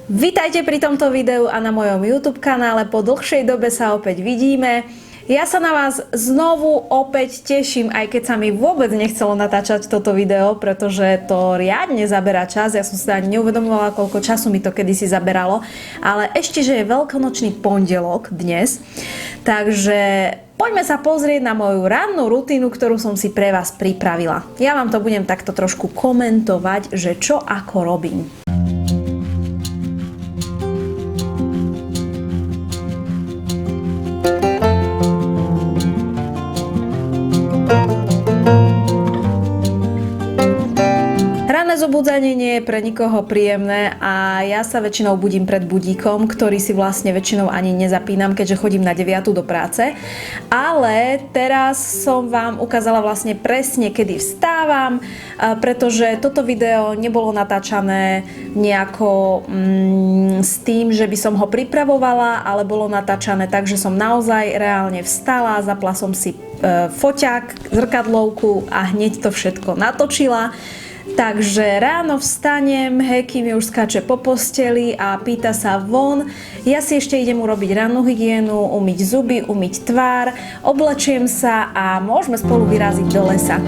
Vítajte pri tomto videu a na mojom YouTube kanále. Po dlhšej dobe sa opäť vidíme. Ja sa na vás znovu opäť teším, aj keď sa mi vôbec nechcelo natáčať toto video, pretože to riadne zaberá čas. Ja som si ani neuvedomovala, koľko času mi to kedysi zaberalo. Ale ešte, že je veľkonočný pondelok dnes, takže poďme sa pozrieť na moju rannú rutinu, ktorú som si pre vás pripravila. Ja vám to budem takto trošku komentovať, že čo ako robím. Zobudzanie nie je pre nikoho príjemné a ja sa väčšinou budím pred budíkom, ktorý si vlastne väčšinou ani nezapínam, keďže chodím na 9 do práce. Ale teraz som vám ukázala vlastne presne, kedy vstávam, pretože toto video nebolo natáčané nejako s tým, že by som ho pripravovala, ale bolo natáčané tak, že som naozaj reálne vstala, zapla som si foťák, zrkadlovku a hneď to všetko natočila. Takže ráno vstanem, Heky mi už skáče po posteli a pýta sa von. Ja si ešte idem urobiť rannú hygienu, umyť zuby, umyť tvár, oblečiem sa a môžeme spolu vyraziť do lesa.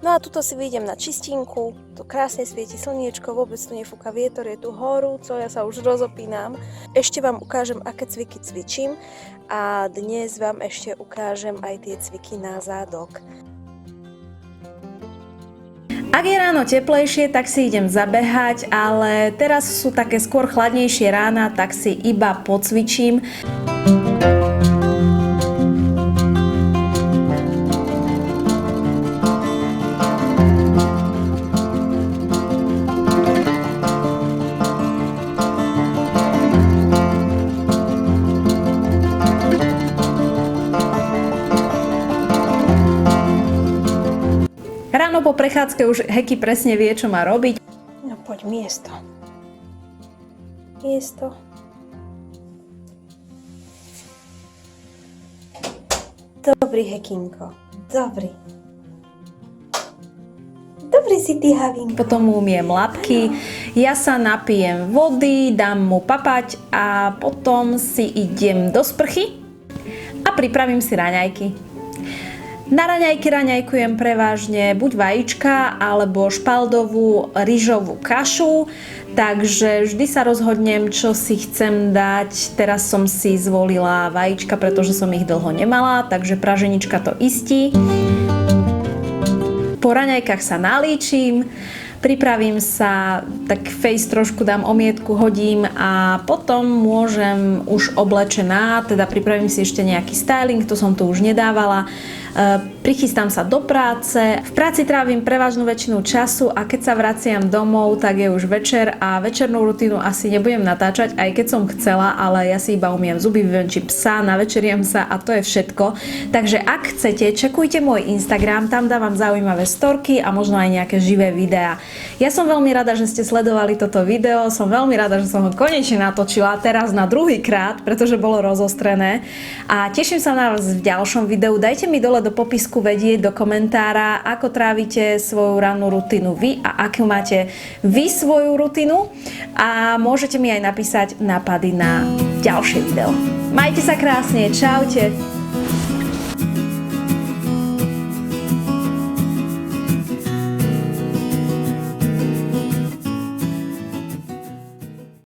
No a tuto si vyjdem na čistinku, tu krásne svieti slniečko, vôbec tu nefúka vietor, je tu horúco, ja sa už rozopínam. Ešte vám ukážem, aké cviky cvičím a dnes vám ešte ukážem aj tie cviky na zádok. Ak je ráno teplejšie, tak si idem zabehať, ale teraz sú také skôr chladnejšie rána, tak si iba pocvičím. Ráno po prechádzke už Heky presne vie, čo má robiť. No poď, miesto. Miesto. Dobrý, Hekinko. Dobrý. Dobrý si ty, Havinko. Potom mu umiem labky, ja sa napijem vody, dám mu papať a potom si idem do sprchy a pripravím si raňajky. Na raňajky raňajkujem prevažne buď vajíčka alebo špaldovú ryžovú kašu, takže vždy sa rozhodnem, čo si chcem dať. Teraz som si zvolila vajíčka, pretože som ich dlho nemala, takže praženička to istí. Po raňajkách sa nalíčim, pripravím sa, tak face trošku dám omietku, hodím a potom môžem už oblečená, teda pripravím si ešte nejaký styling, to som tu už nedávala. Prichystám sa do práce. V práci trávim prevažnú väčšinu času a keď sa vraciam domov, tak je už večer a večernú rutinu asi nebudem natáčať, aj keď som chcela, ale ja si iba umiem zuby, vyvenčím psa, navečeriem sa a to je všetko. Takže ak chcete, čekujte môj Instagram, tam dávam zaujímavé storky a možno aj nejaké živé videá. Ja som veľmi rada, že ste sledovali toto video, som veľmi rada, že som ho konečne natočila teraz na druhý krát, pretože bolo rozostrené a teším sa na vás v ďalšom videu. Dajte mi dole do popisku vedieť, do komentára, ako trávite svoju rannú rutinu vy a akú máte vy svoju rutinu a môžete mi aj napísať nápady na ďalšie video. Majte sa krásne, čaute!